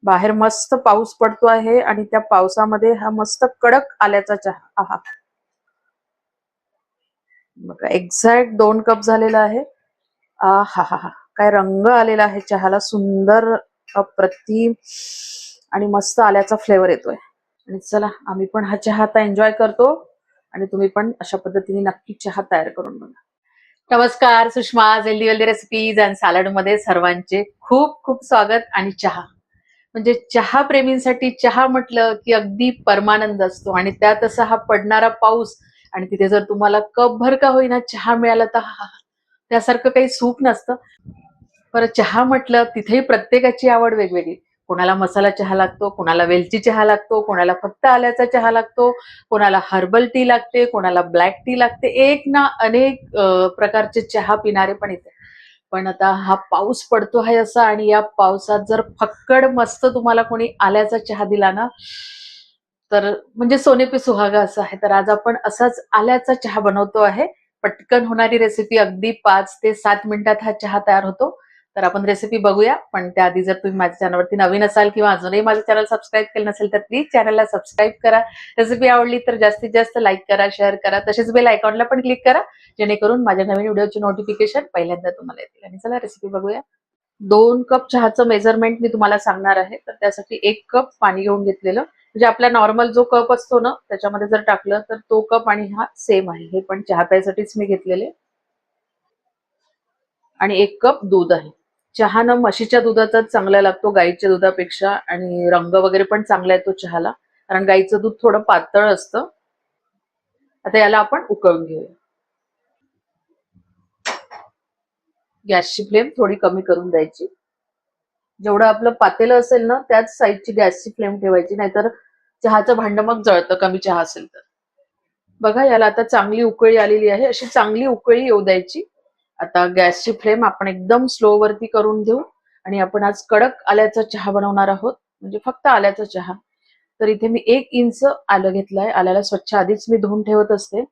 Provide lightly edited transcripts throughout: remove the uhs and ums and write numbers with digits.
बाहेर मस्त पाऊस पडतो आहे आणि त्या पावसामध्ये हा मस्त कडक आल्याचा चहा. आहा, बघा एक्झॅक्ट 2 कप झालेला आहे. आ हा हा हा, काय रंग आलेला आहे चहाला, सुंदर, अप्रतिम आणि मस्त आल्याचा फ्लेवर येतोय. आणि चला आम्ही पण हा चहा आता एन्जॉय करतो आणि तुम्ही पण अशा पद्धतीने नक्की चहा तयार करून बघा. नमस्कार, Sushma healthy wealthy recipes and salad मध्ये सर्वांचे खूप खूप स्वागत. आणि चहा म्हणजे चहा प्रेमींसाठी चहा म्हटलं की अगदी परमानंद असतो आणि त्यात असा हा पडणारा पाऊस आणि तिथे जर तुम्हाला कपभर का होईना चहा मिळाला तर त्यासारखं काही सुख नसतं. पर चहा म्हटलं तिथेही प्रत्येकाची आवड वेगवेगळी. कोणाला मसाला चहा लागतो, कोणाला वेलची चहा लागतो, कोणाला फक्त आल्याचा चहा लागतो, कोणाला हर्बल टी लागते, कोणाला ब्लॅक टी लागते. एक ना अनेक प्रकारचे चहा पिणारे पण इथे. पण आता हा पाऊस पडतो आहे असा आणि या पावसात जर फक्कड मस्त तुम्हाला कोणी आल्याचा चहा दिला ना तर म्हणजे सोने पे सुहागा असं आहे. तर आज आपण असाच आल्याचा चहा बनवतो आहे. पटकन होणारी रेसिपी, अगदी 5 ते 7 मिनिटात हा चहा तयार होतो. तर आपण रेसिपी बघूया. पण त्याआधी जर तुम्ही माझ्या चॅनलवरती नवीन असाल किंवा अजूनही माझं चॅनल सबस्क्राईब केलं नसेल तर प्लीज चॅनलला सबस्क्राईब करा. रेसिपी आवडली तर जास्तीत जास्त लाईक करा, शेअर करा, तसेच बेल आयकॉनला पण क्लिक करा जेणेकरून माझ्या नवीन व्हिडिओची नोटिफिकेशन पहिल्यांदा तुम्हाला येतील. आणि चला रेसिपी बघूया. 2 कप चहाचं मेजरमेंट मी तुम्हाला सांगणार आहे. तर त्यासाठी 1 कप पाणी घेऊन घेतलेलं, म्हणजे आपला नॉर्मल जो कप असतो ना त्याच्यामध्ये जर टाकलं तर तो कप आणि हा सेम आहे. हे पण चहा प्यायसाठीच मी घेतलेले. आणि 1 कप दूध आहे. चहा ना म्हशीच्या दुधाचाच चांगला लागतो गाईच्या दुधापेक्षा, आणि रंग वगैरे पण चांगला येतो चहाला, कारण गाईचं दूध थोडं पातळ असतं. आता याला आपण उकळून घेऊया. गॅसची फ्लेम थोडी कमी करून द्यायची. जेवढं आपलं पातेलं असेल ना त्याच साईजची गॅसची फ्लेम ठेवायची, नाहीतर चहाचं भांड मग जळतं कमी चहा असेल तर. बघा याला आता चांगली उकळी आलेली आहे. अशी चांगली उकळी येऊ द्यायची. आता गॅसची फ्लेम आपण एकदम स्लो वरती करून देऊ. आणि आपण आज कडक आल्याचा चहा बनवणार आहोत, म्हणजे फक्त आल्याचा चहा. तर इथे मी 1 इंच आलं घेतलंय. आल्याला स्वच्छ आधीच मी धुवून ठेवत असते.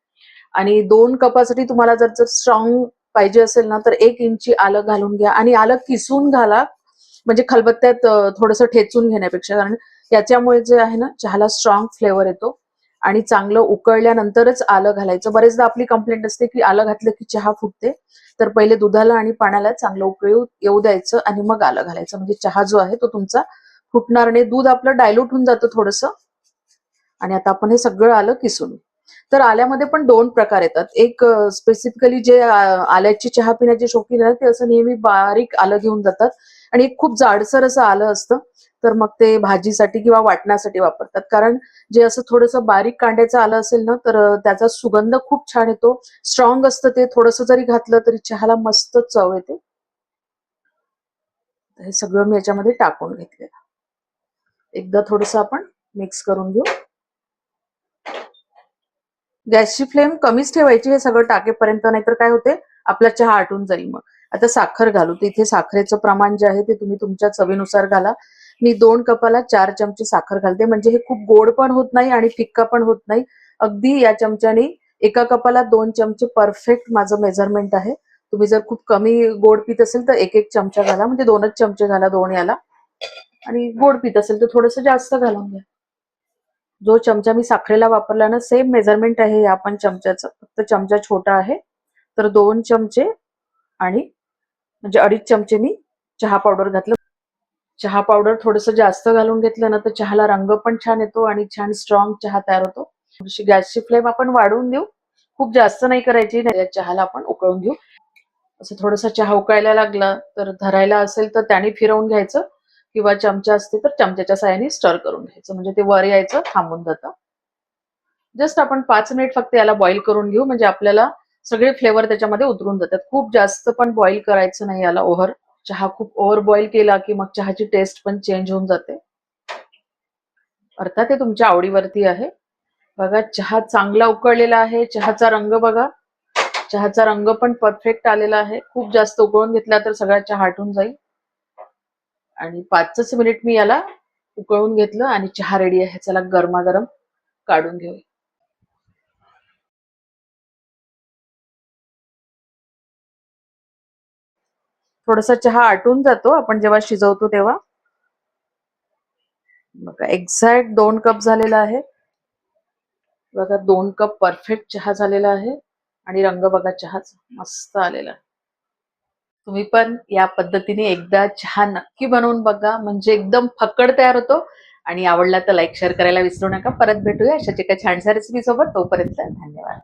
आणि 2 कपासाठी तुम्हाला जर जर स्ट्रॉंग पाहिजे असेल ना तर 1 इंची आलं घालून घ्या. आणि आलं किसून घाला, म्हणजे खलबत्त्यात थोडंसं ठेचून घेण्यापेक्षा, कारण याच्यामुळे जे आहे ना चहाला स्ट्रॉंग फ्लेवर येतो. आणि चांगलं उकळल्यानंतरच आलं घालायचं. बरेचदा आपली कंप्लेंट असते की आलं घातलं की चहा फुटते. तर पहिले दुधाला आणि पाण्याला चांगलं उकळी येऊ द्यायचं आणि मग आलं घालायचं, म्हणजे चहा जो आहे तो तुमचा फुटणार नाही. दूध आपलं डायल्यूट होऊन जातं थोडंसं. आणि आता आपण हे सगळं आलं किसून. तर आल्यामध्ये पण 2 प्रकार येतात. एक स्पेसिफिकली जे आल्याची चहा पिण्याचे शौकीन आहेत ते असं नेहमी बारीक आलं घेऊन जातात. आणि एक खूप जाडसर असं आलं असतं. तर मग ते भाजीसाठी किंवा वाटण्यासाठी वापरतात. कारण जे असं थोडंसं बारीक कांड्याचं आलं असेल ना तर त्याचा सुगंध खूप छान येतो. स्ट्रॉंग असतं ते, थोडंसं जरी घातलं तरी चहाला मस्त चव येते. हे सगळं मी याच्यामध्ये टाकून घेतलेलं. एकदा थोडंसं आपण मिक्स करून घेऊ. गॅसची फ्लेम कमीच ठेवायची हे सगळं टाकेपर्यंत, नाहीतर काय होते आपला चहा आटून जाईल. मग आता साखर घालू. तर इथे साखरेचं प्रमाण जे आहे ते तुम्ही तुमच्या चवीनुसार घाला. मी 2 कपाला 4 चमचे साखर घालते, म्हणजे हे खूप गोड पण होत नाही आणि फिक्का पण होत नाही. अगदी या चमच्याने 1 कपाला 2 चमचे परफेक्ट माझं मेजरमेंट आहे. तुम्ही जर खूप कमी गोड पित असेल तर 1-1 चमचा घाला, म्हणजे 2च चमचे घाला 2 याला. आणि गोड पित असेल तर थोडंसं जास्त घालून घ्या. जो चमचा मी साखरेला वापरला ना सेम मेजरमेंट आहे या पण चमच्याचं, फक्त चमचा छोटा आहे. तर 2 चमचे आणि म्हणजे 2.5 चमचे मी चहा पावडर घातलं. चहा पावडर थोडंसं जास्त घालून घेतलं ना तर चहाला रंग पण छान येतो आणि छान स्ट्रॉंग चहा तयार होतो. थोडीशी गॅसची फ्लेम आपण वाढवून देऊ. खूप जास्त नाही करायची, नाही चहाला आपण उकळून घेऊ. असं थोडंसं चहा उकळायला लागला तर धरायला असेल तर त्याने फिरवून घ्यायचं, किंवा चमचा असते तर चमच्याच्या साहाय्याने स्टर करून घ्यायचं, म्हणजे ते वर यायचं थांबून जातं. जस्ट आपण 5 मिनिट फक्त याला बॉईल करून घेऊ, म्हणजे आपल्याला सगळे फ्लेवर त्याच्यामध्ये उतरून जातात. खूप जास्त पण बॉईल करायचं नाही याला ओव्हर. चहा खूप ओव्हर बॉईल केला की मग चहाची टेस्ट पण चेंज होऊन जाते. अर्थात ते तुमच्या आवडीवरती आहे. बघा चहा चांगला उकळलेला आहे. चहाचा रंग बघा. चहाचा रंग पण परफेक्ट आलेला आहे. खूप जास्त उकळून घेतला तर सगळा चहा आटून जाईल. आणि 5च मिनिट मी याला उकळून घेतलं आणि चहा रेडी आहे. चला गरमागरम काढून घेऊ. थोडासा चहा आटून जातो आपण जेव्हा शिजवतो तेव्हा. बघा एक्झॅक्ट 2 कप झालेला आहे. बघा 2 कप परफेक्ट चहा झालेला आहे आणि रंग बघा चहाचा मस्त आलेला आहे. तुम्ही पण या पद्धतीने एकदा चहा नक्की बनवून बघा, म्हणजे एकदम फक्कड तयार होतो. आणि आवडला तर लाईक शेअर करायला विसरू नका. परत भेटूया अशाच एका छानशा रेसिपी सोबत. तोपर्यंत धन्यवाद.